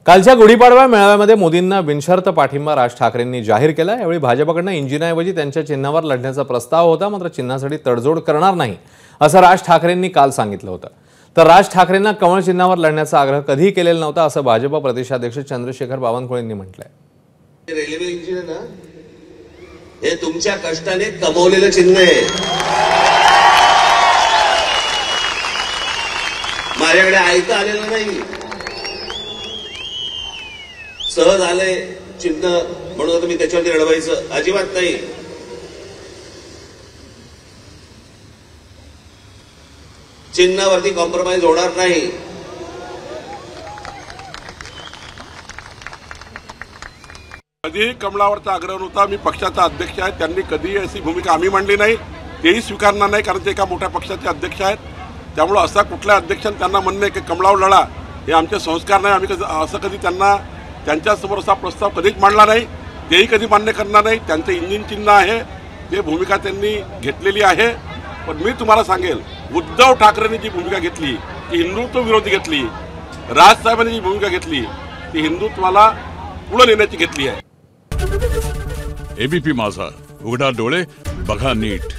कालच्या गुढीपाडवा मेळाव्यामध्ये मोदींना बिनशर्त पाठिंबा राज ठाकरेंनी जाहीर केला। यावेळी भाजपकडून इंजिनाऐवजी त्यांच्या चिन्हावर लढण्याचा प्रस्ताव होता, मात्र चिन्हासाठी तडजोड करणार नाही असं राज ठाकरेंनी काल सांगितलं होतं। तर राज ठाकरेंना कमळ चिन्हावर लढण्याचा आग्रह कधी केलेला नव्हता असं भाजप प्रदेशाध्यक्ष चंद्रशेखर बावनकुळेंनी म्हटलंय। रेल्वे इंजिन ना हे तुमच्या कष्टाने कमवलेलं चिन्ह आहे। माझ्याकडे ऐकता आलेलं नाही, सहज आलंय चिन्ह म्हणून मी त्याच्यावरती लढवायचं अजिबात नाही। चिन्हावरती कॉम्प्रोमाइज होणार नाही। कधीही कमळावरचा आग्रह नव्हता। मी पक्षाचा अध्यक्ष आहे, त्यांनी कधीही अशी भूमिका आम्ही मांडली नाही, तेही स्वीकारणार नाही, कारण ते एका मोठ्या पक्षाचे अध्यक्ष आहेत। त्यामुळे असा कुठल्या अध्यक्षांनी त्यांना म्हणणे की कमळावर लढा हे आमचे संस्कार नाही। आम्ही असं कधी त्यांना त्यांच्यासमोर असा प्रस्ताव कधीच मांडला नाही, तेही कधी मान्य करणार नाही। त्यांचं इंजिन चिन्ह आहे, ते भूमिका त्यांनी घेतलेली आहे। पण मी तुम्हाला सांगेल, उद्धव ठाकरेंनी जी भूमिका घेतली ती हिंदुत्व विरोधी घेतली, राजसाहेबांनी जी भूमिका घेतली ती हिंदुत्वाला पुढे नेण्याची घेतली आहे। एबीपी माझा, उघडा डोळे बघा नीट।